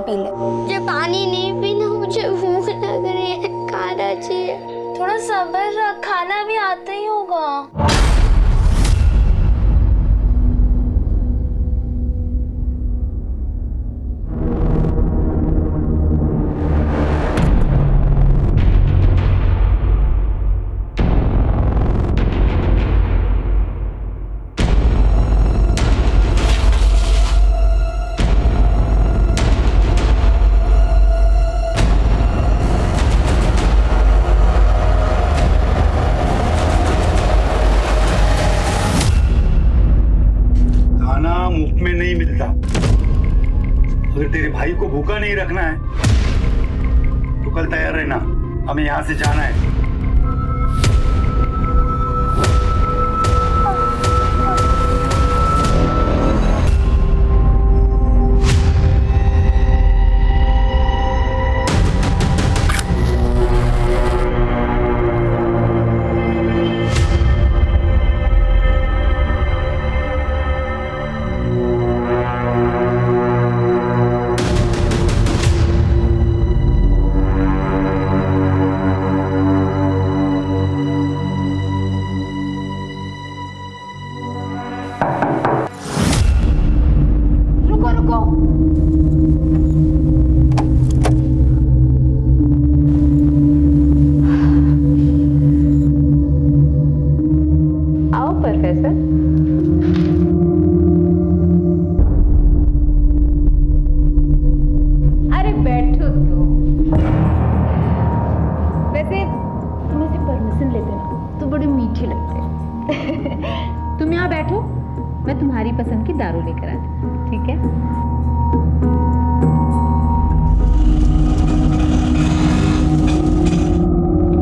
P ले। मुझे पानी नहीं पीना, मुझे भूख लग रही है, खाना चाहिए। थोड़ा सब्र रख, खाना भी आता ही होगा। मुफ्त में नहीं मिलता। अगर तेरे भाई को भूखा नहीं रखना है तो कल तैयार रहना, हमें यहाँ से जाना है। तुम यहाँ बैठो, मैं तुम्हारी पसंद की दारू लेकर आती हूँ, ठीक है?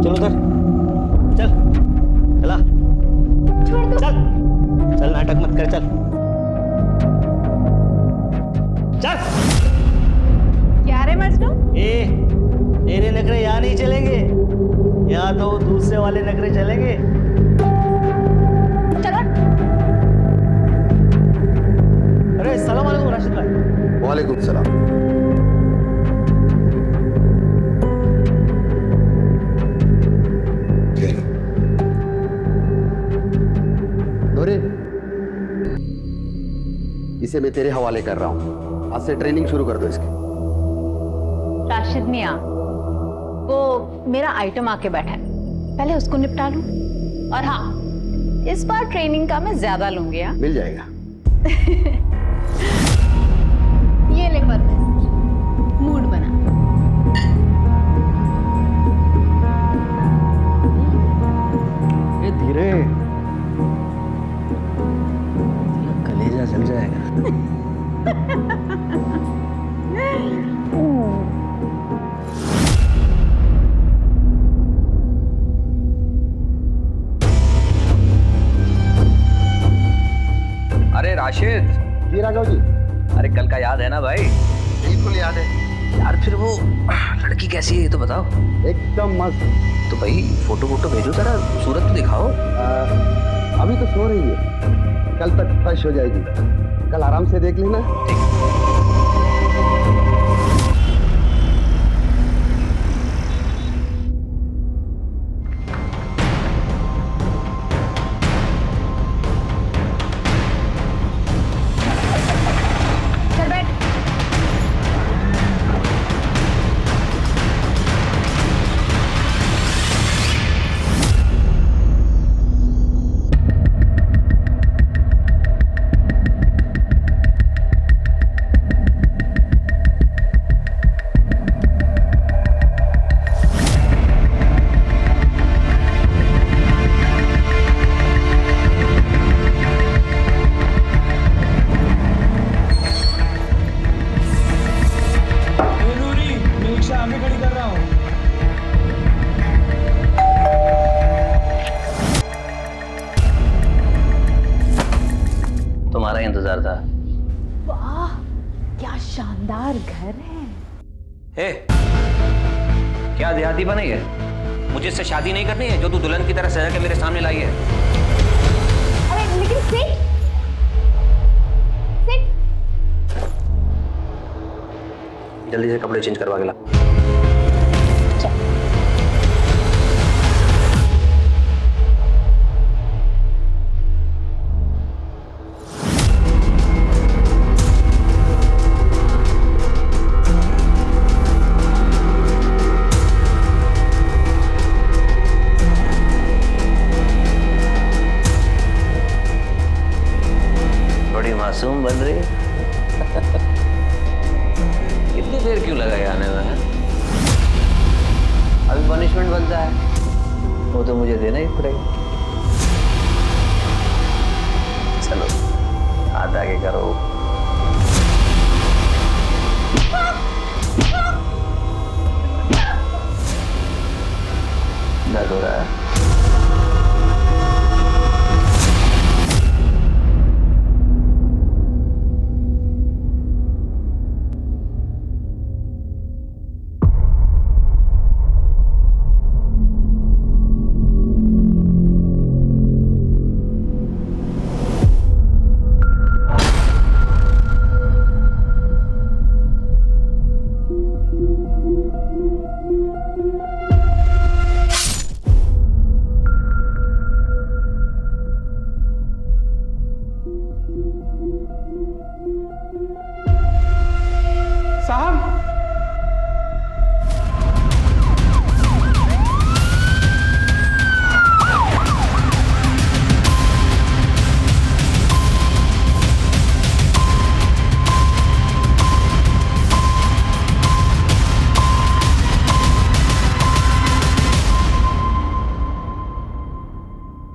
चल उधर, चल, चला, छोड़ दो, चल, चल नाटक मत कर, चल, चल। क्या रे मजनू? तेरे नखरे यहाँ नहीं चलेंगे, यहाँ तो दूसरे वाले नखरे चलेंगे। अरे सलाम वालेकुम राशिद भाई। वालेकुम सलाम। नूरिन, इसे मैं तेरे हवाले कर रहा हूँ, आज से ट्रेनिंग शुरू कर दो इसकी। राशिद मियाँ, वो मेरा आइटम आके बैठा है, पहले उसको निपटा लूं। और हाँ, इस बार ट्रेनिंग का मैं ज्यादा लूंगी। हाँ, मिल जाएगा। ये ले पर मूड बना। ये धीरे, कलेजा जल जाएगा। अरे राशिद। जी राघव जी। अरे कल का याद है ना भाई? बिल्कुल याद है। यार फिर वो लड़की कैसी है ये तो बताओ। एकदम मस्त। तो भाई फोटो भेजो, जरा सूरत तो दिखाओ। अभी तो सो रही है, कल तक फ्रेश हो जाएगी, कल आराम से देख लेना। तुम्हारा इंतजार था। वाह, क्या शानदार घर है। हे, क्या देहाती बने है? मुझे इससे शादी नहीं करनी है जो तू दुल्हन की तरह सजा के मेरे सामने लाई है। अरे लेकिन सिट, जल्दी से कपड़े चेंज करवा के ला। बड़ी मासूम बन रही है। इतनी देर क्यों लगाई आने में है? अभी पनिशमेंट बनता है, वो तो मुझे देना ही पड़ेगा। चलो हाथ आगे करो। दर्द हो रहा है?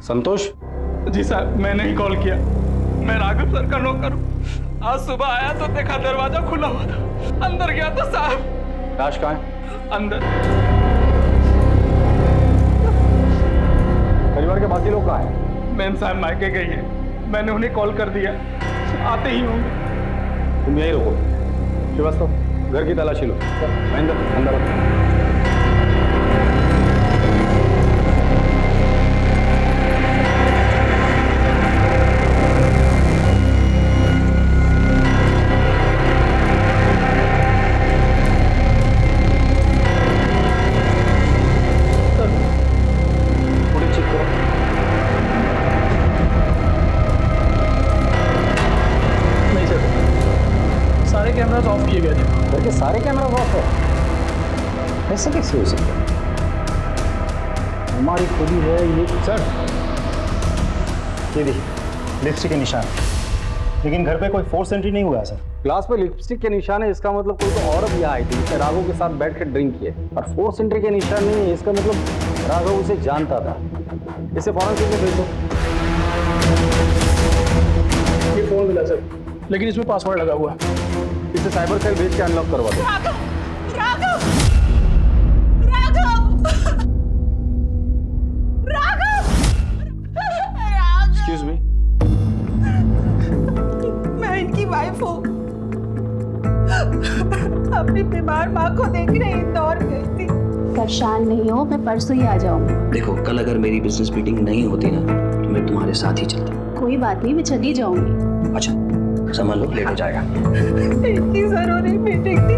संतोष? जी साहब, मैंने ही कॉल किया। मैं राघव सर का नौकर हूँ। आज सुबह आया तो देखा दरवाजा खुला हुआ था, अंदर गया तो साहब। राज कहाँ है? अंदर। परिवार के बाकी लोग कहाँ हैं? मैम साहब मायके गई है, मैंने उन्हें कॉल कर दिया, आते ही होंगे। तुम यहीं रुको। श्रीवास्तव, घर की तलाशी लो। महेंद्र, अंदर। कैमरास ऑफ किए गए थे। घर के सारे कैमरा ऑफ है? ऐसे कैसे हो सकता है? हमारी खुदी है ये। सर, ये देखिए लिपस्टिक के निशान, लेकिन घर पे कोई फोर्स एंट्री नहीं हुआ है सर। ग्लास पे लिपस्टिक के निशान है, इसका मतलब कोई तो औरत यहाँ आई थी जिसने राघव के साथ बैठ कर ड्रिंक किए, और फोर्स एंट्री के निशान नहीं है, इसका मतलब राघव उसे जानता था। इसे फॉरेंसिक में भेज दो। ये फोन मिला सर, लेकिन इसमें पासवर्ड लगा हुआ है। इसे साइबर सेल भेज के अनलॉक करवा दो। एक्सक्यूज मी, मैं इनकी वाइफ हूँ। अपनी बीमार माँ को देखने इंदौर गई थी। परेशान नहीं हो, मैं परसों ही आ जाऊंगी। देखो, कल अगर मेरी बिजनेस मीटिंग नहीं होती ना तो मैं तुम्हारे साथ ही चलता। कोई बात नहीं, मैं चली जाऊंगी। अच्छा, समझ लो लेट हो जाएगा। इनकी जरूरी मीटिंग थी,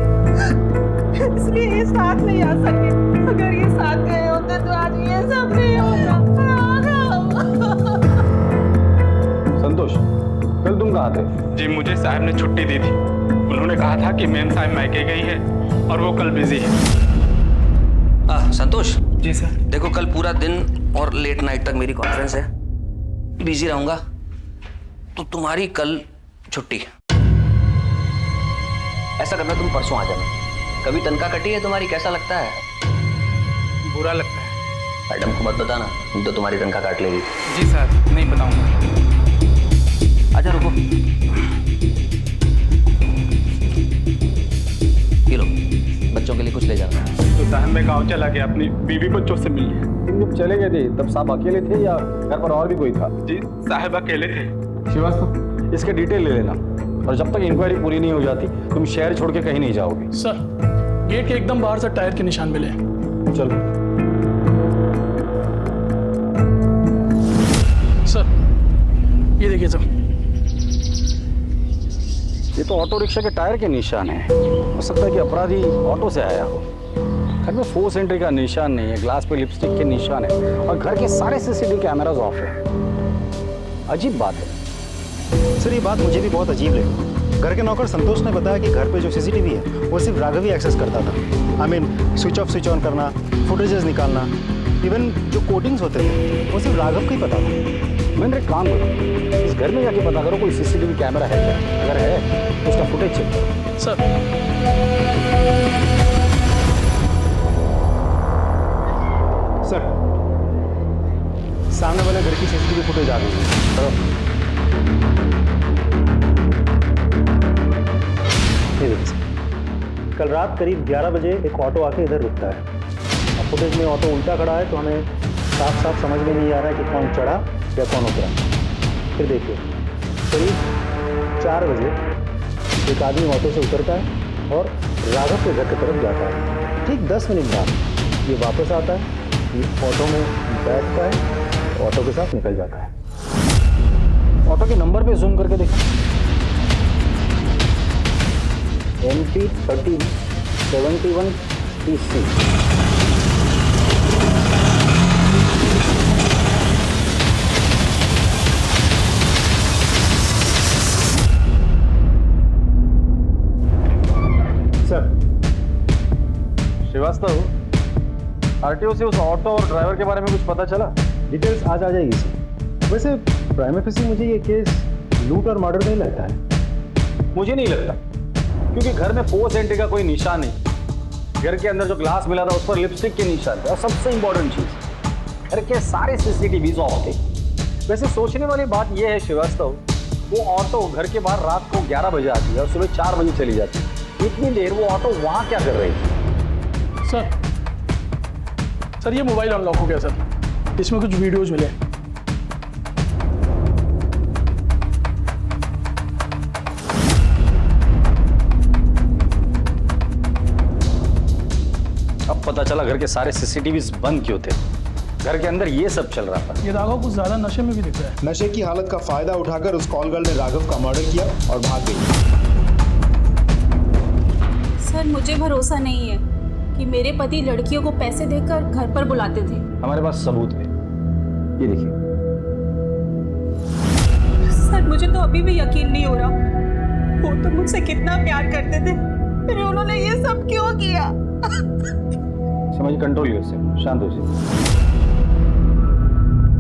इसलिए ये साथ नहीं आ सके। अगर ये साथ गए होते तो आज ये सब नहीं होता। संतोष, कल तुम कहाँ थे? जी मुझे साहब ने छुट्टी दी थी। उन्होंने कहा था कि मैम साहब मायके गई है और वो कल बिजी है। संतोष जी सर। देखो, कल पूरा दिन और लेट नाइट तक मेरी कॉन्फ्रेंस है, बिजी रहूंगा, तो तुम्हारी कल छुट्टी। ऐसा करना, तुम परसों आ जाना। कभी तनख्वाह कटी है तुम्हारी, कैसा लगता है? बुरा लगता है। मैडम को मत बताना, तो तुम्हारी तनख्वाह काट लेगी। जी सर, नहीं बताऊंगा। आजा, रुको। ये लो, बच्चों के लिए कुछ ले जाना। तो साहब मैं गाँव चला गया अपनी बीवी बच्चों से मिलने। तुम जब चले गए थे तब साहब अकेले थे या घर पर और भी कोई था? जी साहब अकेले थे। श्रीवास्तव, इसके डिटेल ले लेना, और जब तक इंक्वायरी पूरी नहीं हो जाती तुम शहर छोड़ के कहीं नहीं जाओगे। सर, गेट के एकदम बाहर से टायर के निशान मिले। चलो। सर, ये देखिए सर। ये तो ऑटो रिक्शा के टायर के निशान है। हो सकता है कि अपराधी ऑटो से आया हो। घर में फोर्स एंट्री का निशान नहीं है, ग्लास पे लिपस्टिक के निशान है और घर के सारे सीसीटीवी कैमरास ऑफ है। अजीब बात है। सर ये बात मुझे भी बहुत अजीब लगी। घर के नौकर संतोष ने बताया कि घर पे जो सीसीटीवी है वो सिर्फ राघव ही एक्सेस करता था। I mean switch off switch on करना, फुटेजेस निकालना, इवन जो कोडिंग्स होते थे वो सिर्फ राघव को ही पता था। मैंने एक काम करो, इस घर में जाके पता करो कोई सीसीटीवी कैमरा है क्या। अगर है तो उसका फुटेज चेक करो। सर सर सामने वाले घर की सीसीटीवी फुटेज आ गई है। चलो ये देखिए सर, कल रात करीब 11 बजे एक ऑटो आके इधर रुकता है। अब फुटेज में ऑटो उल्टा खड़ा है तो हमें साफ साफ समझ में नहीं आ रहा है कि कौन चढ़ा या कौन उतरा। फिर देखिए करीब 4 बजे एक आदमी ऑटो से उतरता है और राघव के घर की तरफ जाता है। ठीक 10 मिनट बाद ये वापस आता है, ये ऑटो में बैठता है, ऑटो के साथ निकल जाता है। ऑटो के नंबर पे जूम करके देखो। MP 3071 TC। Sir Srivastava, RTO से उस ऑटो और ड्राइवर के बारे में कुछ पता चला? डिटेल्स आज आ जाएगी सर। वैसे प्राइम फेसी मुझे ये केस लूट और मर्डर नहीं लगता है। मुझे नहीं लगता, क्योंकि घर में फोर्स एंट्री का कोई निशान नहीं। घर के अंदर जो ग्लास मिला था उस पर लिपस्टिक के निशान थे और सबसे इंपॉर्टेंट चीज, घर के सारे सीसीटीवी ऑफ थे। वैसे सोचने वाली बात यह है श्रीवास्तव, वो ऑटो घर के बाहर रात को 11 बजे आती है और सुबह 4 बजे चली जाती है। इतनी देर वो ऑटो वहां क्या कर रही थी? सर ये मोबाइल अनलॉक हो गया सर, इसमें कुछ वीडियोज मिले। अब पता चला घर के सारे सीसीटीवी बंद क्यों थे। घर के अंदर ये सब चल रहा था। ये राघव कुछ ज्यादा नशे में भी दिख रहा है। नशे की हालत का फायदा उठाकर उस कॉल गर्ल ने राघव का मर्डर किया और भाग गई। सर मुझे भरोसा नहीं है कि मेरे पति लड़कियों को पैसे देकर घर पर बुलाते थे। हमारे पास सबूत है, ये देखिए। सर मुझे तो अभी भी यकीन नहीं हो रहा, वो तो मुझसे कितना प्यार करते थे, फिर उन्होंने ये सब क्यों किया? समझ, कंट्रोल योरसेल्फ, शांत हो जाइए।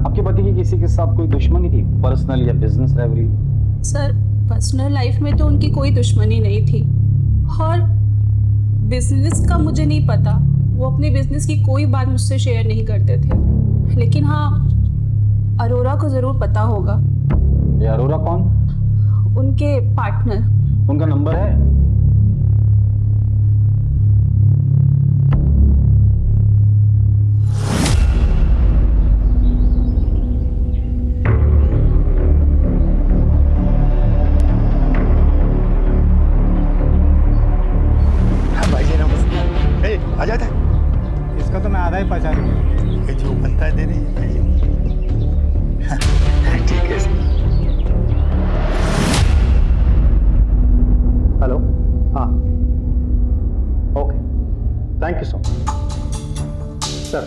आपके पति की किसी के साथ कोई दुश्मनी थी, पर्सनल या business rivalry? Sir personal life में तो उनकी कोई दुश्मनी नहीं थी और बिजनेस का मुझे नहीं पता। वो अपने बिजनेस की कोई बात मुझसे शेयर नहीं करते थे, लेकिन हाँ अरोरा को जरूर पता होगा। ये अरोरा कौन? उनके पार्टनर। उनका नंबर है? आ जाता है। इसका तो मैं आधा ही पहचान लूँ। ये जो बनता है दे रही है। ठीक है। हेलो, हाँ okay, thank you so much. Sir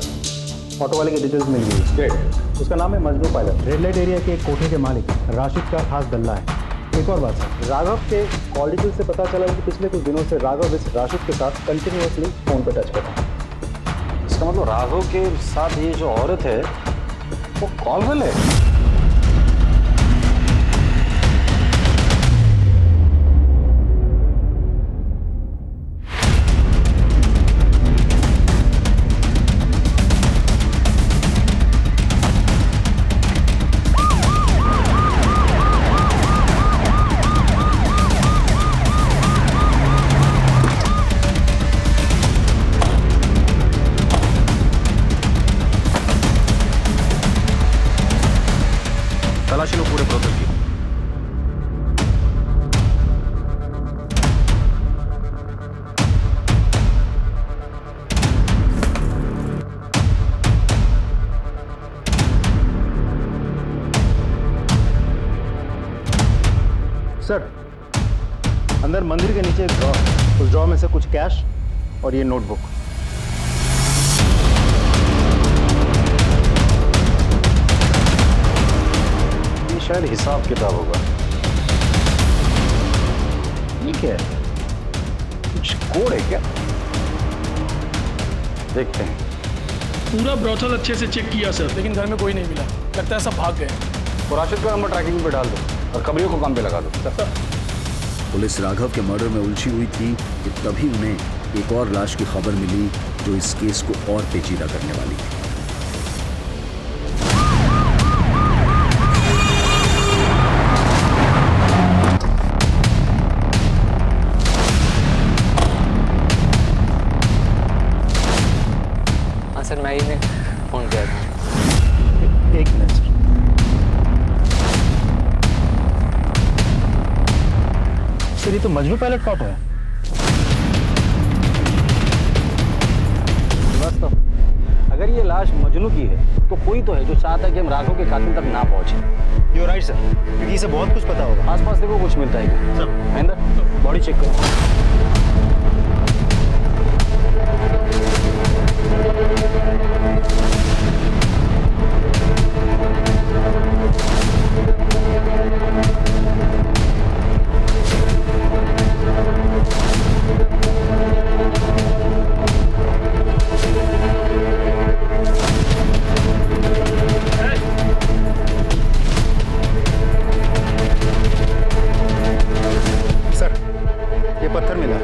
auto वाले की डिटेल्स मिल गई। ग्रेट। उसका नाम है Majnu pilot, red light area के एक कोठे के मालिक राशिद का खास गल्ला है। एक और बात सर, राघव के कॉल डिटेल से पता चला कि पिछले कुछ दिनों से राघव इस राशिद के साथ कंटिन्यूअसली फोन पर टच कर रहा है। इसका मतलब राघव के साथ ये जो औरत है वो कॉल गर्ल है। तलाशी लो पूरे ब्रोकर की। सर अंदर मंदिर के नीचे एक ड्रॉ, उस ड्रॉ में से कुछ कैश और ये नोटबुक। ये शायद हिसाब किताब होगा। ये क्या है? कुछ कोड है क्या? देखते हैं। पूरा ब्रोथल अच्छे से चेक किया सर, लेकिन घर में कोई नहीं मिला। लगता है सब भाग गए। तो राशिद का नंबर ट्रैकिंग पे डाल दो और कमरियों को काम पे लगा दो। पुलिस राघव के मर्डर में उलझी हुई थी कि तभी उन्हें एक और लाश की खबर मिली जो इस केस को और पेचीदा करने वाली थी। हाँ सर, मैं ही फोन किया था। एक मिनट सर। सर, ये तो मजनू पायलट का ऑटो है। बस तो अगर ये लाश मजनू की है तो कोई तो है जो चाहता है कि हम राघव के कातिल तक ना पहुंचे। यू राइट सर, क्योंकि इसे बहुत कुछ पता होगा। आसपास देखो कुछ मिलता है क्या? सर महेंद्र, बॉडी चेक करो। सर, ये पत्थर मिला,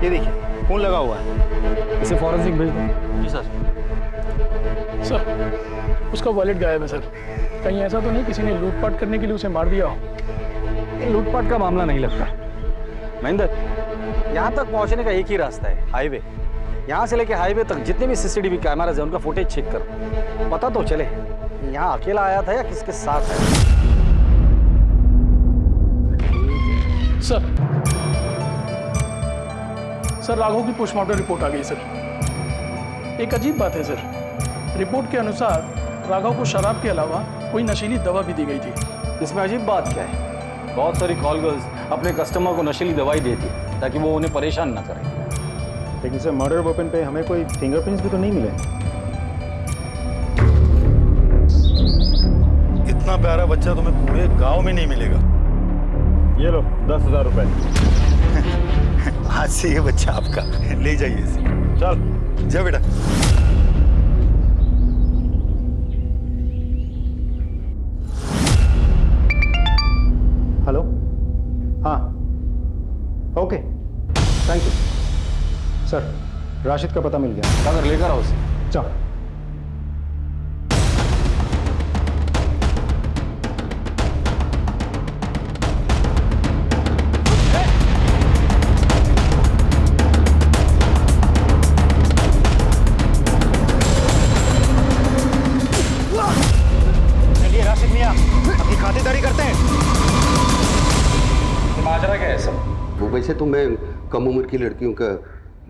ये देखिए खून लगा हुआ है। इसे फॉरेंसिक भेज दो। जी सर। सर, उसका वॉलेट गायब है सर। कहीं ऐसा तो नहीं किसी ने लूटपाट करने के लिए उसे मार दिया हो? ये लूटपाट का मामला नहीं लगता। महेंद्र, यहाँ तक पहुँचने का एक ही रास्ता है, हाईवे। यहाँ से लेके हाईवे तक जितने भी सीसीटीवी कैमराज हैं उनका फुटेज चेक करो, पता तो चले यहाँ अकेला आया था या किसके साथ आया। सर, राघव की पोस्टमार्टम रिपोर्ट आ गई सर। एक अजीब बात है सर, रिपोर्ट के अनुसार राघव को शराब के अलावा कोई नशीली दवा भी दी गई थी। इसमें अजीब बात क्या है? बहुत सारी कॉल गर्ल्स अपने कस्टमर को नशीली दवाई देती ताकि वो उन्हें परेशान ना करें। लेकिन सर, मर्डर वेपन पे हमें कोई फिंगरप्रिंट्स भी तो नहीं मिले। इतना प्यारा बच्चा तुम्हें पूरे गांव में नहीं मिलेगा। ये लो 10,000 रुपए। आज से ये बच्चा आपका, ले जाइए इसे। चल जा बेटा। हेलो, हाँ, okay, thank you sir. Rashid का पता मिल गया। अगर लेकर आओ उसे। चल। चलिए राशिद मियां, अपनी खातिरदारी करते हैं। माजरा क्या है सब? वो वैसे तो मैं कम उम्र की लड़कियों का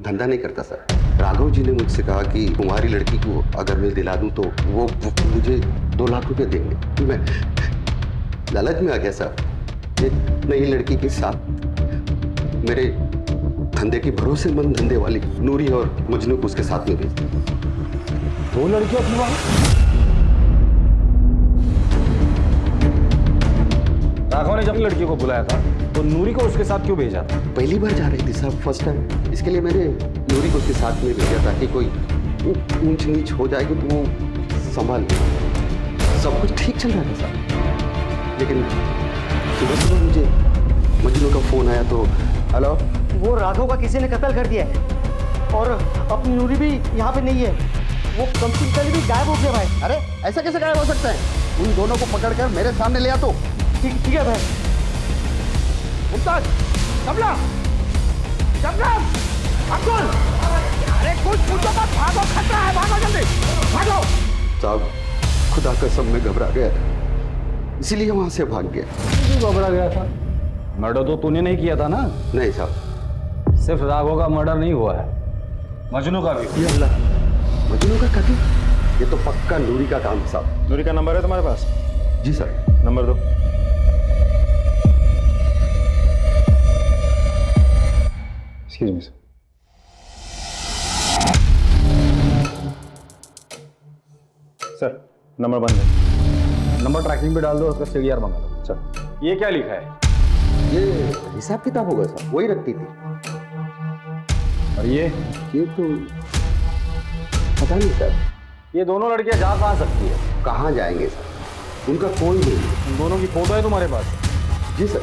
धंधा नहीं करता सर। राघव जी ने मुझसे कहा कि तुम्हारी लड़की को अगर मैं दिला दूं तो वो मुझे 2 लाख रुपए देंगे। मैं लालच में आ गया सर। एक नई लड़की के साथ मेरे धंधे की भरोसेमंद धंधे वाली नूरी और मजनू को उसके साथ में भेज दी। 2 लड़कियों की बात? राघव ने जब लड़की को बुलाया था तो नूरी को उसके साथ क्यों भेजा था? पहली बार जा रही थी साहब, फर्स्ट टाइम। इसके लिए मैंने नूरी को उसके साथ में भेजा ताकि कोई ऊंच नीच हो जाएगी तो वो संभाल। सब कुछ ठीक चल रहा था साहब, लेकिन सुबह मुझे मजनू का फोन आया तो हेलो, वो राघव का किसी ने कत्ल कर दिया है और अपनी नूरी भी यहाँ पे नहीं है। वो कंप्यूटर भी गायब हो गया भाई। अरे ऐसा कैसे गायब हो सकता है? उन दोनों को पकड़कर मेरे सामने ले आ तो। ठीक है भाई। मुमताज, कमला, अब्दुल, अरे कुछ पूछो मत, भागो, खतरा है, भागो जल्दी, भागो। साहब, खुदा कसम में घबरा गया था, इसीलिए वहां से भाग गया। क्यों घबरा गया था? मर्डर तो तूने नहीं किया था ना? नहीं साहब। सिर्फ राघव का मर्डर नहीं हुआ है, मजनू का भी। ये अल्लाह, मजनू का कत्ल? ये तो पक्का नूरी का काम साहब। नूरी का नंबर है तुम्हारे पास? जी सर। नंबर दो। Excuse me sir. Sir number बंद है, नंबर ट्रैकिंग पे डाल दो, उसका सीडीआर मंगा दो। सर ये क्या लिखा है? ये हिसाब किताब होगा सर, वही रखती थी। और ये तो पता नहीं सर। ये दोनों लड़कियां जा कहाँ सकती है? कहाँ जाएंगे सर, उनका कोई नहीं। उन दोनों की फोटो है तुम्हारे पास? जी सर।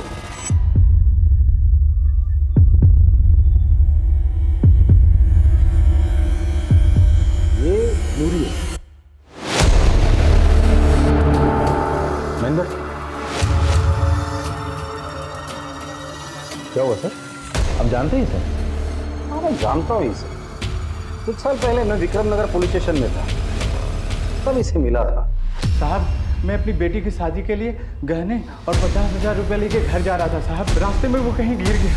ये नूरी है। महेंद्र क्या हुआ सर? आप जानते हैं सर? हाँ मैं जानता हूँ इसे। कुछ साल पहले मैं विक्रम नगर पुलिस स्टेशन में था, तब इसे मिला था। साहब मैं अपनी बेटी की शादी के लिए गहने और 50,000 रुपये लेके घर जा रहा था साहब, रास्ते में वो कहीं गिर गया।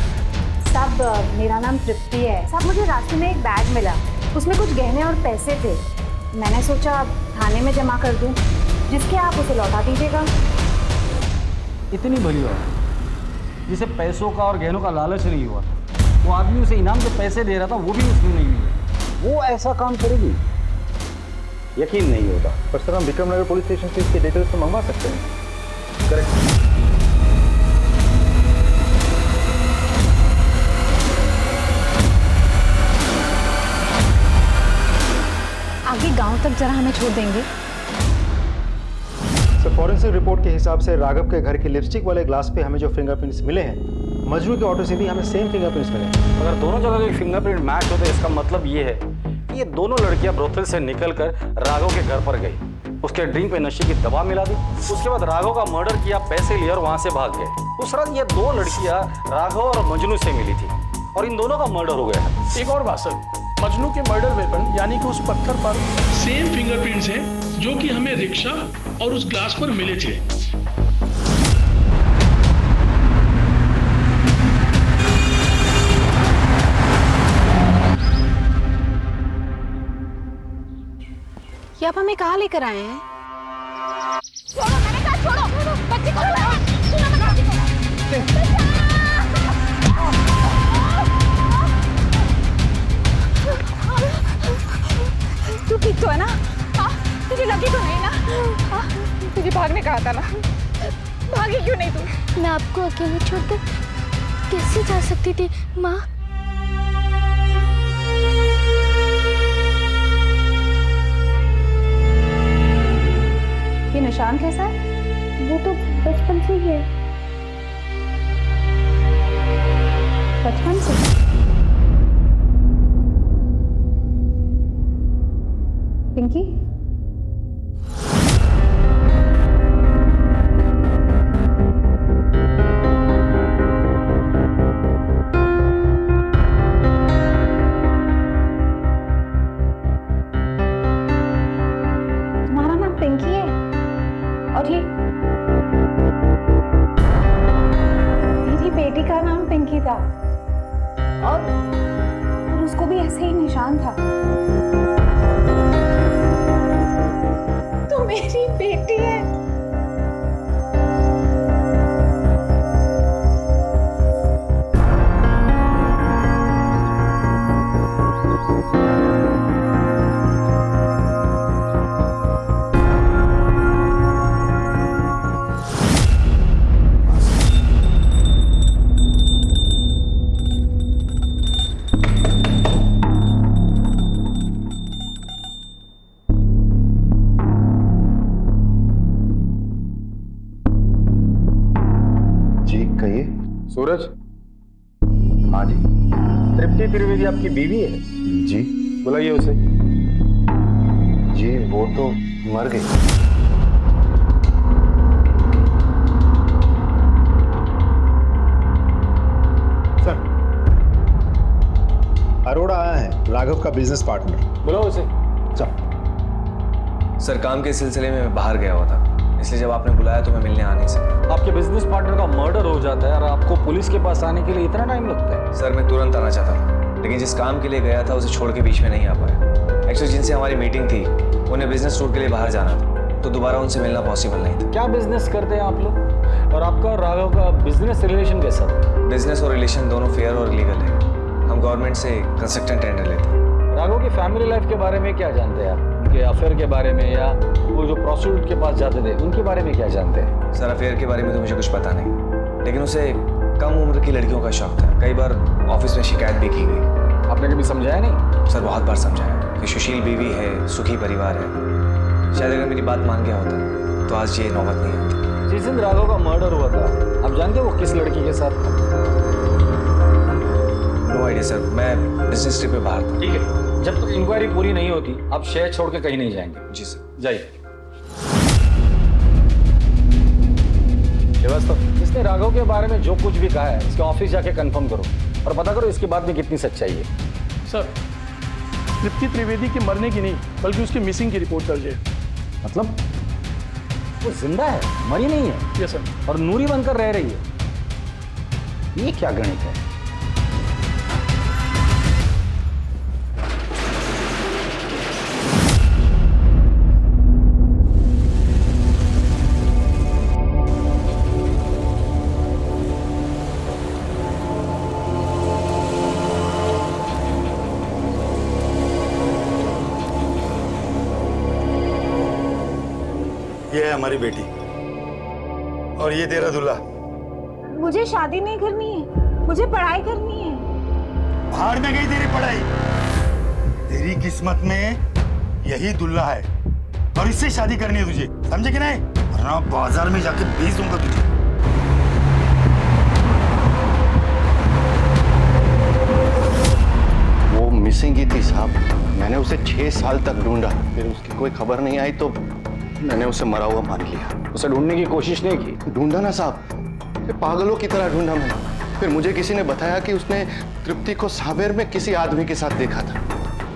साहब मेरा नाम तृप्ति है। साहब मुझे रास्ते में एक बैग मिला, उसमें कुछ गहने और पैसे थे। मैंने सोचा थाने में जमा कर दूं, जिसके आप उसे लौटा दीजिएगा। इतनी भली बात जिसे पैसों का और गहनों का लालच नहीं हुआ, वो आदमी उसे इनाम के पैसे दे रहा था, वो भी उसने नहीं लिए, वो ऐसा काम करेगी? यकीन नहीं होता। पर सर हम विक्रम नगर पुलिस स्टेशन से इसके डिटेल्स तो मंगवा सकते हैं। करेक्ट। आगे गांव तक जरा हमें छोड़ देंगे? सर फॉरेंसिक रिपोर्ट के हिसाब से राघव के घर के लिपस्टिक वाले ग्लास पे हमें जो फिंगरप्रिंट्स मिले हैं, मजनू के ऑटो से भी हमें सेम फिंगरप्रिंट्स मिले हैं। अगर दोनों जगह के फिंगरप्रिंट मैच होते, इसका मतलब ये है कि ये दोनों लड़कियां ब्रोथल से निकलकर राघव के घर पर गई, उसके ड्रिंक पे नशे की दवा मिला दी, उसके बाद राघव का मर्डर किया, पैसे लिए और वहां से भाग गए। उस रात ये दो लड़कियां राघव और मजनू से मिली थी और इन दोनों का मर्डर हो गया है। एक और बात सर, मजनू के मर्डर वेपन यानी कि उस पत्थर पर सेम फिंगरप्रिंट्स हैं जो कि हमें रिक्शा और उस ग्लास पर मिले थे। ये आप हमें कहाँ लेकर आए हैं? छोड़ो, मैंने कहा छोड़ो, बच्ची को सुनो मैं बच्ची को। तू ठीक तो है ना? हाँ, तुझे लगी तो नहीं ना? हाँ, तुझे भागने कहा था ना, भागी क्यों नहीं तू? मैं आपको अकेले छोड़कर कैसे जा सकती थी माँ? ये निशान कैसा है? वो तो बचपन से ही है। बचपन से? पिंकी? तुम्हारा नाम पिंकी है? और ये मेरी बेटी का नाम पिंकी था और उसको भी ऐसे ही निशान था। तो मेरी बेटी है। सूरज? हाँ जी। तृप्ति त्रिवेदी आपकी बीवी है? जी। बुलाइए उसे। जी वो तो मर गई। सर अरोड़ा आया है, राघव का बिजनेस पार्टनर। बुलाओ उसे। चल। सर काम के सिलसिले में मैं बाहर गया हुआ था, इसलिए जब आपने बुलाया तो मैं मिलने आ नहीं सका। आपके बिजनेस पार्टनर का मर्डर हो जाता है और आपको पुलिस के पास आने के लिए इतना टाइम लगता है? सर मैं तुरंत आना चाहता था, लेकिन जिस काम के लिए गया था उसे छोड़ के बीच में नहीं आ पाया। एक्चुअली जिनसे हमारी मीटिंग थी उन्हें बिजनेस टूर के लिए बाहर जाना था, तो दोबारा उनसे मिलना पॉसिबल नहीं था। क्या बिजनेस करते हैं आप लोग? और आपका राघव का बिजनेस रिलेशन कैसा था? बिजनेस और रिलेशन दोनों फेयर और लीगल है। हम गवर्नमेंट से कंस्ट्रक्शन टेंडर लेते हैं। राघव की फैमिली लाइफ के बारे में क्या जानते हैं आप? उनके अफेयर के बारे में या वो जो प्रोस्टिट्यूट के पास जाते थे उनके बारे में क्या जानते हैं? सर अफेयर के बारे में तो मुझे कुछ पता नहीं, लेकिन उसे कम उम्र की लड़कियों का शौक था। कई बार ऑफिस में शिकायत भी की गई। आपने कभी समझाया नहीं? सर बहुत बार समझाया कि सुशील बीवी है, सुखी परिवार है। शायद अगर मेरी बात मान गया होता तो आज ये नौबत नहीं आती। जिस दिन राघव का मर्डर हुआ था आप जानते हो वो किस लड़की के साथ था? नो आइडिया सर, मैं बिजनेस ट्रिप पे बाहर था। ठीक है, जब तक इंक्वायरी पूरी नहीं होती आप शहर छोड़ के कहीं नहीं जाएंगे। जी सर। जाइए। श्रीवास्तव, इसने राघव के बारे में जो कुछ भी कहा है इसके ऑफिस जाके कंफर्म करो और पता करो इसकी बात में कितनी सच्चाई है। सर तृप्ति त्रिवेदी के मरने की नहीं बल्कि उसके मिसिंग की रिपोर्ट दर्ज है। मतलब वो जिंदा है, मरी नहीं है? Yes sir. और नूरी बनकर रह रही है। ये क्या गणित है? ये है हमारी बेटी और ये तेरा दूल्हा। मुझे शादी नहीं करनी है, मुझे पढ़ाई करनी है। भाड़ में गई तेरी पढ़ाई। तेरी किस्मत में यही दूल्हा है और इससे शादी करनी है तुझे, समझे कि नहीं? वरना बाजार में जाके बेच दूंगा तुझे। वो मिसिंग ही थी साहब। मैंने उसे 6 साल तक ढूंढा, फिर उसकी कोई खबर नहीं आई तो मैंने उसे मरा हुआ मान लिया। उसे ढूंढने की कोशिश नहीं की? ढूंढा ना साहब, पागलों की तरह ढूंढा मैंने। फिर मुझे किसी ने बताया कि उसने तृप्ति को सांवेर में किसी आदमी के साथ देखा था।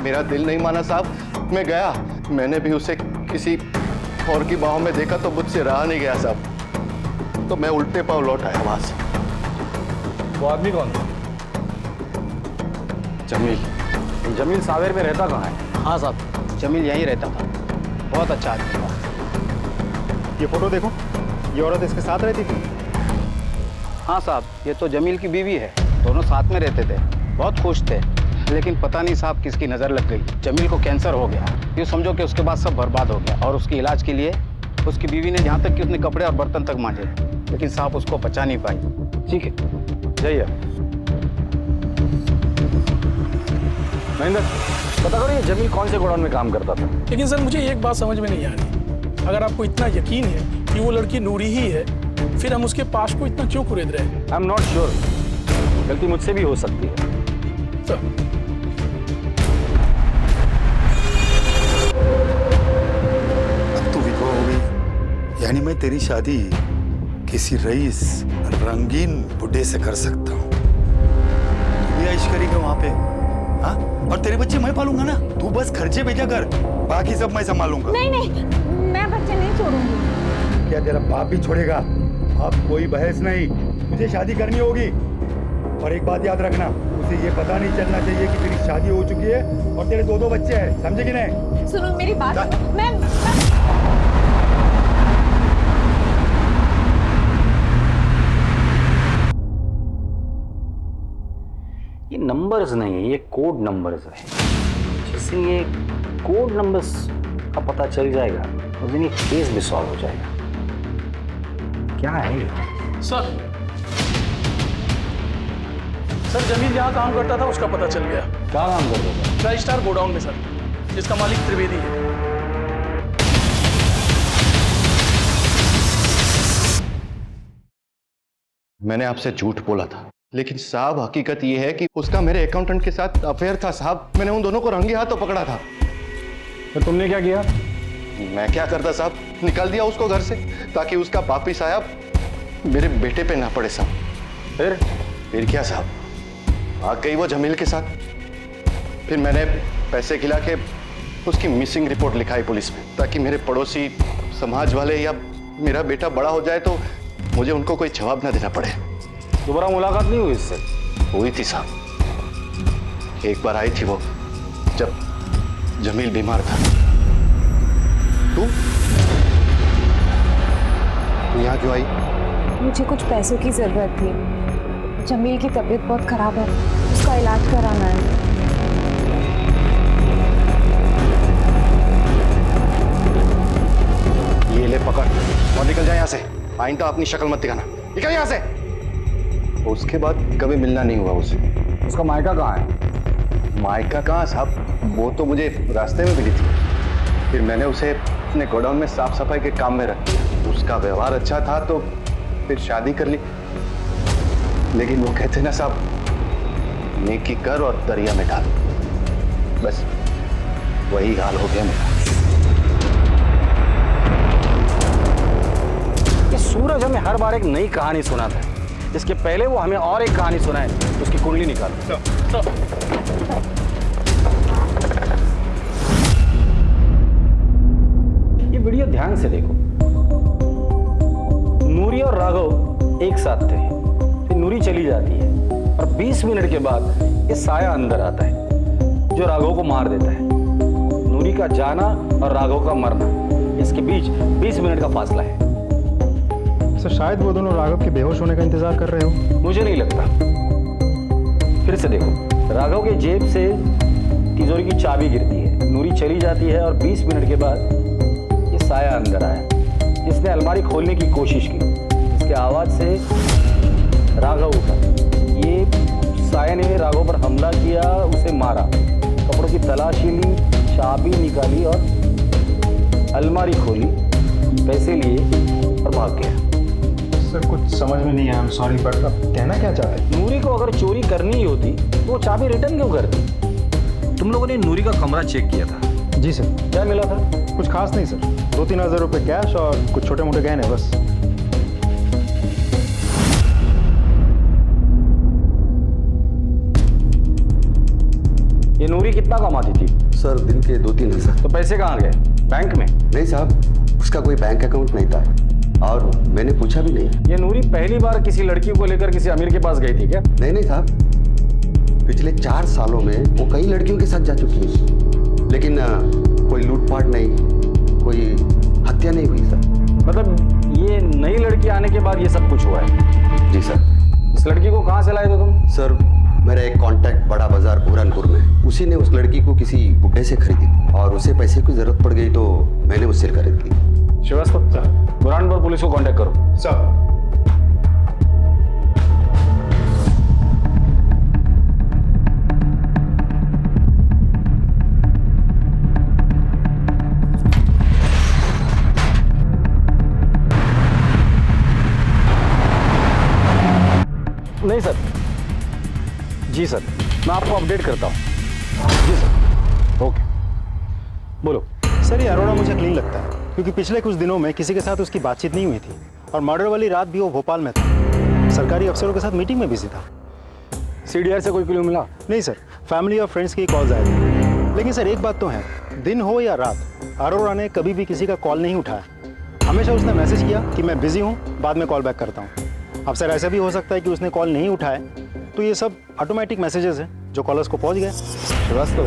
मेरा दिल नहीं माना साहब, मैं गया। मैंने भी उसे किसी और की बाहों में देखा तो मुझसे रहा नहीं गया साहब, तो मैं उल्टे पांव लौट आया वहां से। वो आदमी कौन था? जमील। जमील सांवेर में रहता कहाँ है? हाँ साहब, जमील यहीं रहता था। बहुत अच्छा आदमी था। ये फोटो देखो, ये औरत इसके साथ रहती थी। हाँ साहब, ये तो जमील की बीवी है। दोनों साथ में रहते थे, बहुत खुश थे। लेकिन पता नहीं साहब किसकी नज़र लग गई। जमील को कैंसर हो गया। ये समझो कि उसके बाद सब बर्बाद हो गया। और उसके इलाज के लिए उसकी बीवी ने यहाँ तक कि उसने कपड़े और बर्तन तक मांजे, लेकिन साहब उसको बचा नहीं पाई। ठीक है, जाइए। महेंद्र, पता करो ये जमील कौन से गोडाउन में काम करता था? लेकिन सर मुझे एक बात समझ में नहीं आ रही। अगर आपको इतना यकीन है कि वो लड़की नूरी ही है, फिर हम उसके पास को इतना क्यों कुरेद रहे हैं? आई एम नॉट श्योर, गलती मुझसे भी हो सकती है। सर अब तू विधवा हो गई, यानी मैं तेरी शादी किसी रईस रंगीन बुड्ढे से कर सकता हूँ। तू भी ऐश करेगा वहां पे, हाँ? और तेरे बच्चे मैं पालूंगा ना, तू बस खर्चे भेजा कर, बाकी सब मैं संभालूंगा। नहीं नहीं, मैं बच्चे नहीं छोड़ूंगी। क्या तेरा बाप भी छोड़ेगा? अब कोई बहस नहीं, तुझे शादी करनी होगी। और एक बात याद रखना, उसे ये पता नहीं चलना चाहिए कि तेरी शादी हो चुकी है और तेरे 2 बच्चे हैं, समझे कि नहीं? सुनो मेरी बात, मैं ये नंबर्स नहीं है, ये कोड नंबर्स है। जिस दिन ये कोड नंबर्स का पता चल जाएगा उस दिन ये केस भी सॉल्व हो जाएगा। क्या है ये? सर जमील जहाँ काम करता था उसका पता चल गया। क्या काम करता था? ट्राई स्टार गोडाउन में सर, जिसका मालिक त्रिवेदी है। मैंने आपसे झूठ बोला था, लेकिन साहब हकीकत यह है कि उसका मेरे अकाउंटेंट के साथ अफेयर था साहब। मैंने उन दोनों को रंगे हाथों पकड़ा था। तो तुमने क्या किया? मैं क्या करता साहब, निकाल दिया उसको घर से ताकि उसका पापी साहब मेरे बेटे पे ना पड़े साहब। फिर क्या साहब, भाग गई वो जमील के साथ। फिर मैंने पैसे खिला के उसकी मिसिंग रिपोर्ट लिखाई पुलिस में, ताकि मेरे पड़ोसी, समाज वाले या मेरा बेटा बड़ा हो जाए तो मुझे उनको कोई जवाब ना देना पड़े। दोबारा मुलाकात नहीं हुई इससे? हुई थी साहब, एक बार आई थी वो जब जमील बीमार था। तू यहाँ क्यों आई? मुझे कुछ पैसों की जरूरत थी, जमील की तबीयत बहुत खराब है, उसका इलाज कराना है। ये ले पकड़ और निकल जाए यहाँ से। आइंदा अपनी शक्ल मत दिखाना, निकल यहाँ से। उसके बाद कभी मिलना नहीं हुआ उससे। उसका मायका कहाँ है? मायका कहाँ साहब, वो तो मुझे रास्ते में मिली थी। फिर मैंने उसे अपने गोडाउन में साफ सफाई के काम में रख दिया। उसका व्यवहार अच्छा था तो फिर शादी कर ली। लेकिन वो कहते ना साहब, नेकी कर और दरिया में डाल। बस वही हाल हो गया मेरा। ये सूरज हमें हर बार एक नई कहानी सुनाता है। इसके पहले वो हमें और एक कहानी सुनाए, उसकी कुंडली निकाल। ये वीडियो ध्यान से देखो। नूरी और राघव एक साथ थे, फिर नूरी चली जाती है और 20 मिनट के बाद ये साया अंदर आता है जो राघव को मार देता है। नूरी का जाना और राघव का मरना, इसके बीच 20 मिनट का फासला है। सर शायद वो दोनों राघव के बेहोश होने का इंतजार कर रहे हो। मुझे नहीं लगता। फिर से देखो, राघव के जेब से तिजोरी की चाबी गिरती है, नूरी चली जाती है और 20 मिनट के बाद ये साया अंदर आया। इसने अलमारी खोलने की कोशिश की, इसके आवाज से राघव उठा। ये साया ने राघव पर हमला किया, उसे मारा, कपड़ों की तलाशी ली, चाबी निकाली और अलमारी खोली, पैसे लिए और भाग गया। सर कुछ समझ में नहीं आया, आई एम सॉरी, बट अब कहना क्या चाहते हैं? नूरी को अगर चोरी करनी ही होती तो वो चाबी रिटर्न क्यों करती? तुम लोगों ने नूरी का कमरा चेक किया था? जी सर। क्या मिला था? कुछ खास नहीं सर, 2-3 हज़ार रुपये कैश और कुछ छोटे मोटे गहने बस। ये नूरी कितना कमाती थी? सर दिन के 2-3 हज़ार। तो पैसे कहाँ गए? बैंक में? नहीं साहब, उसका कोई बैंक अकाउंट नहीं था और मैंने पूछा भी नहीं। ये नूरी पहली बार किसी लड़की को लेकर किसी अमीर के पास गई थी क्या? नहीं साहब, पिछले 4 सालों में वो कई लड़कियों के साथ जा चुकी है, लेकिन कोई लूटपाट नहीं, कोई हत्या नहीं हुई सर। मतलब ये नई लड़की आने के बाद ये सब कुछ हुआ है? जी सर। इस लड़की को कहाँ से लाए थे तुम? सर मेरा एक कांटेक्ट बड़ा बाजार बुरहानपुर में, उसी ने उस लड़की को किसी बुड्ढे से खरीदी और उसे पैसे की जरूरत पड़ गई तो मैंने उससे खरीद ली। श्रीवास्तव सर, बुरहानपुर पुलिस को कांटेक्ट करो। सर नहीं सर। जी सर, मैं आपको अपडेट करता हूँ। जी सर, ओके। बोलो सर, ये अरोड़ा मुझे क्लीन लगता है क्योंकि पिछले कुछ दिनों में किसी के साथ उसकी बातचीत नहीं हुई थी और मर्डर वाली रात भी वो भोपाल में था, सरकारी अफसरों के साथ मीटिंग में बिजी था। सीडीआर से कोई क्लू मिला? नहीं सर, फैमिली और फ्रेंड्स की कॉल्स आए थे। लेकिन सर एक बात तो है, दिन हो या रात, अरोड़ा ने कभी भी किसी का कॉल नहीं उठाया। हमेशा उसने मैसेज किया कि मैं बिजी हूँ, बाद में कॉल बैक करता हूँ। अब सर ऐसा भी हो सकता है कि उसने कॉल नहीं उठाए तो ये सब ऑटोमेटिक मैसेजेस हैं जो कॉलर्स को पहुंच गए। श्रीवास्तव,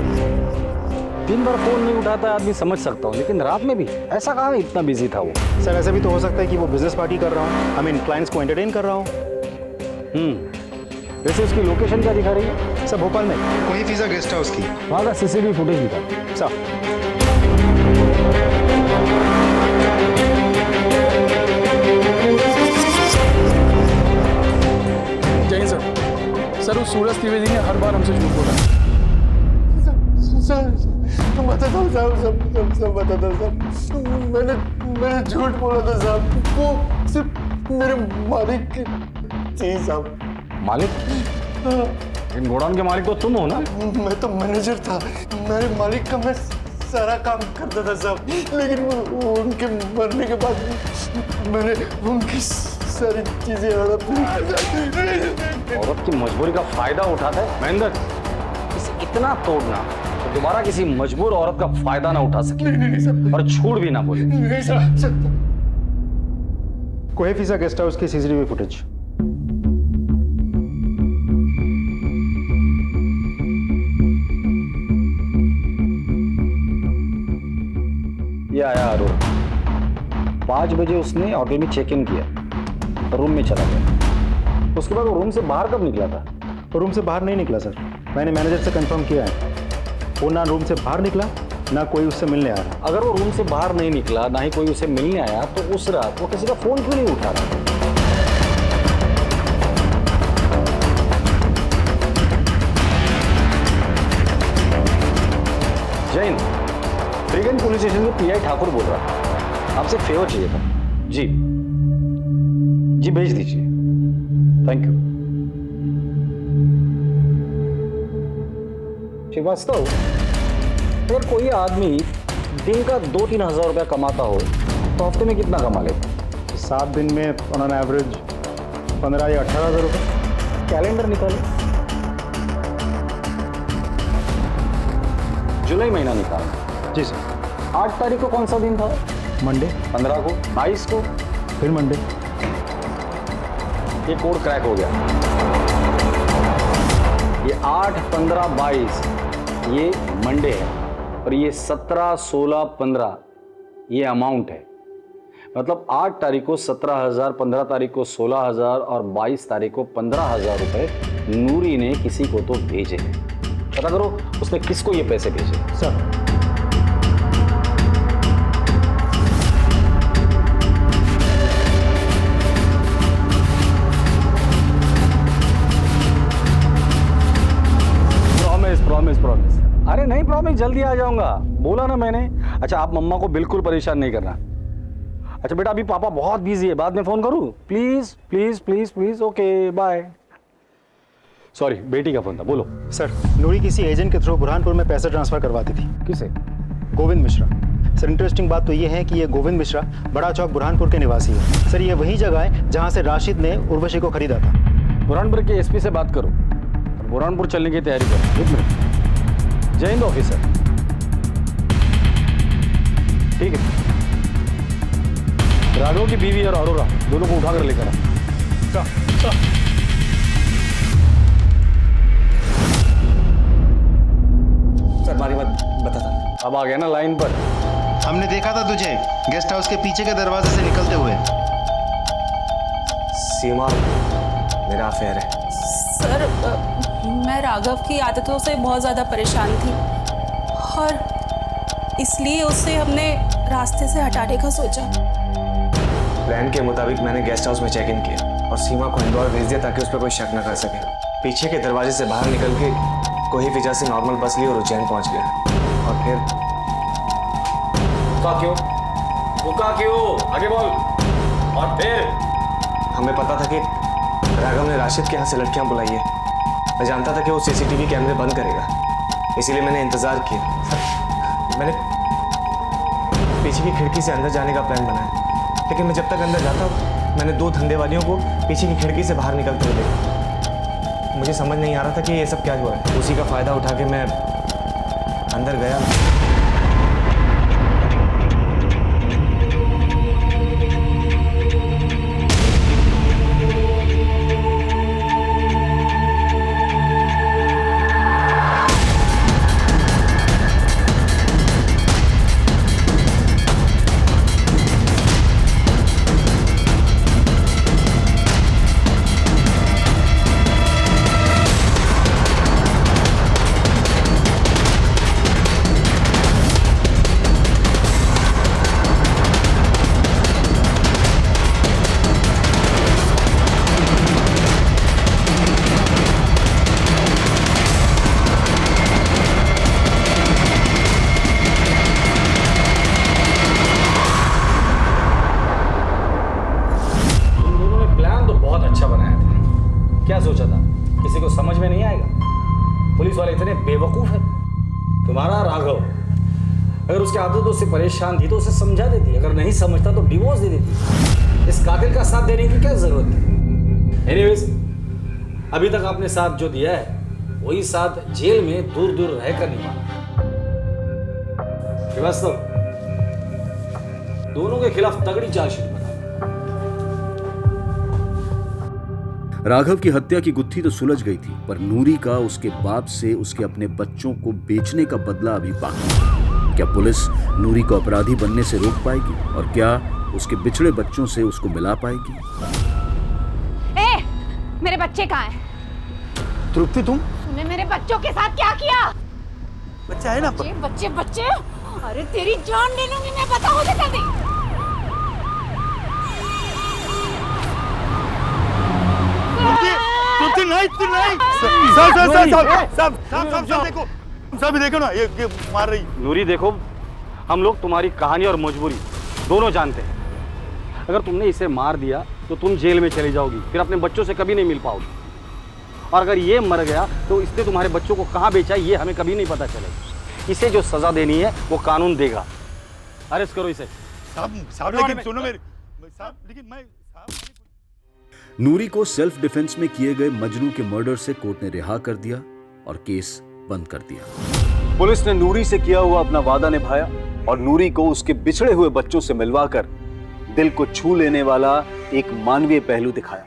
दिन भर फोन नहीं उठाता है आदमी, समझ सकता हूँ, लेकिन रात में भी ऐसा कहाँ इतना बिजी था वो? सर ऐसा भी तो हो सकता है कि वो बिजनेस पार्टी कर रहा हूँ, आई मीन क्लाइंट्स को एंटरटेन कर रहा हूँ। वैसे उसकी लोकेशन क्या दिखा रही है? सर भोपाल में कोई फिजा गेस्ट हाउस की, वहाँ का सीसीटीवी फुटेज दिखा सर। जय सर। सर उस सूरज त्रिवेदी ने हर बार हमसे झूठ बोला। सर बताता हूँ साहब, सब बताता हूँ साहब। मैंने झूठ बोला था साहब, वो सिर्फ मेरे मालिक की थी साहब। मालिक? इन गोडाउन के मालिक तो तुम हो ना? मैं तो मैनेजर था, मेरे मालिक का मैं सारा काम करता था साहब, लेकिन उनके मरने के बाद मैंने उनकी सारी चीजें हड़प ली। औरत की मजबूरी का फायदा उठाता है महेंद्र, इसे इतना तोड़ना तो दोबारा किसी मजबूर औरत का फायदा ना उठा सके। नहीं, और झूठ भी ना बोले। नहीं सर। कोई फिजा गेस्ट हाउस की सीसीटीवी फुटेज। ये आया अरुण, 5 बजे उसने ऑटो में चेक इन किया, रूम में चला गया। उसके बाद वो रूम से बाहर कब निकला था? वो रूम से बाहर नहीं निकला सर, मैंने मैनेजर से कंफर्म किया है, वो ना रूम से बाहर निकला ना कोई उससे मिलने आ रहा। अगर वो रूम से बाहर नहीं निकला, ना ही कोई उसे मिलने आया, तो उस रात वो किसी का फोन क्यों नहीं उठा रहा? जैन, ब्रिगेड पुलिस स्टेशन के पीआई ठाकुर बोल रहा था, आपसे फेवर चाहिए था। जी जी, भेज दीजिए, थैंक यू। श्रीवास्तव, अगर कोई आदमी दिन का 2-3 हज़ार रुपया कमाता हो तो हफ्ते में कितना कमा लेता? 7 दिन में ऑन एवरेज 15 या 18 हज़ार रुपये। कैलेंडर निकालो, जुलाई महीना निकालो। जी सर। 8 तारीख को कौन सा दिन था? मंडे। 15 को, 22 को, फिर मंडे। ये कोड क्रैक हो गया। ये 8, 15, 22 ये मंडे है, और ये 17, 16, 15 ये अमाउंट है। मतलब 8 तारीख को 17,000, 15 तारीख को 16,000 और 22 तारीख को 15,000 रुपए नूरी ने किसी को तो भेजे हैं। पता करो उसने किसको ये पैसे भेजे। Sir, promise. अरे नहीं, प्रॉमिस, जल्दी आ जाऊंगा, बोला ना मैंने। अच्छा, आप मम्मा को बिल्कुल परेशान नहीं करना। अच्छा बेटा, अभी पापा बहुत बिजी है, बाद में फोन करूं? Please please please please, okay bye. Sorry, बेटी का फोन था, बोलो। सर, नूरी किसी एजेंट के थ्रू बुरहानपुर में पैसे ट्रांसफर करवाती थी। किसे? गोविंद मिश्रा। सर, इंटरेस्टिंग बात तो ये है कि ये गोविंद मिश्रा बड़ा चौक बुरहानपुर के निवासी है। सर, ये वही जगह है जहाँ से राशिद ने उर्वशी को खरीदा था। बुरहानपुर के एसपी से बात करो, बुरहानपुर चलने की तैयारी करो। 1 मिनट। जय हिंद ऑफिसर। ठीक है, राघव की बीवी और अरोरा दोनों को उठाकर लेकर आ। सर, हमारी बात बता था। अब आ गया ना लाइन पर। हमने देखा था तुझे गेस्ट हाउस के पीछे के दरवाजे से निकलते हुए। सीमा, मेरा अफेयर है। सर, मैं राघव की आदतों से बहुत ज़्यादा परेशान थी और इसलिए उससे हमने रास्ते से हटाने का सोचा। प्लान के मुताबिक मैंने गेस्ट हाउस में चेक इन किया और सीमा को इंदौर भेज दिया ताकि उस पर कोई शक न कर सके। पीछे के दरवाजे से बाहर निकल के कोई फिजा से नॉर्मल बस ली और उज्जैन पहुंच गया। और फिर रुका क्यों? आगे बोल। और फिर हमें पता था कि राघव ने राशिद के यहाँ से लड़कियां बुलाई है। मैं जानता था कि वो सीसीटीवी कैमरे बंद करेगा, इसीलिए मैंने इंतजार किया। मैंने पीछे की खिड़की से अंदर जाने का प्लान बनाया, लेकिन मैं जब तक अंदर जाता मैंने 2 धंधेवालियों को पीछे की खिड़की से बाहर निकलते हुए देखा। मुझे समझ नहीं आ रहा था कि ये सब क्या हुआ है। उसी का फायदा उठा के मैं अंदर गया। क्या सोचा था? किसी को समझ में नहीं आएगा? पुलिस वाले इतने बेवकूफ है। तुम्हारा राघव अगर उसकी आदतों से परेशान थी तो उसे समझा देती, अगर नहीं समझता तो डिवोर्स दे देती। इस कातिल का साथ देने की क्या जरूरत है? एनीवेज, अभी तक आपने साथ जो दिया है वही साथ जेल में दूर दूर रहकर निभाना। श्रीवास्तव, दोनों के खिलाफ तगड़ी चार्जशीट बना। राघव की हत्या की गुत्थी तो सुलझ गई थी, पर नूरी का उसके बाप से उसके अपने बच्चों को बेचने का बदला अभी बाकी है। क्या पुलिस नूरी को अपराधी बनने से रोक पाएगी और क्या उसके बिछड़े बच्चों से उसको मिला पाएगी? मेरे बच्चे कहाँ हैं? तृप्ति तुम तूने मेरे बच्चों के साथ क्या किया? बच्चा है ना बच्चे बच्चे बच्चे, अरे तेरी जान ले लूंगी मैं, बता मुझे जल्दी। तृप्ति नहीं सब देखो, सब देखो ना, ये मार रही। नूरी देखो, हम लोग तुम्हारी कहानी और मजबूरी दोनों जानते हैं। अगर तुमने इसे मार दिया तो तुम जेल में चली जाओगी, फिर अपने बच्चों से कभी नहीं मिल पाओगी। और अगर ये मर गया तो इसने तुम्हारे बच्चों को कहाँ बेचा ये हमें कभी नहीं पता चलेगा। इसे जो सजा देनी है वो कानून देगा। अरेस्ट करो इसे। साहब लेकिन सुनो मेरी साहब, लेकिन मैं नूरी को सेल्फ डिफेंस में किए गए मजनू के मर्डर से कोर्ट ने रिहा कर दिया और केस बंद कर दिया। पुलिस ने नूरी से किया हुआ अपना वादा निभाया और नूरी को उसके बिछड़े हुए बच्चों से मिलवाकर दिल को छू लेने वाला एक मानवीय पहलू दिखाया।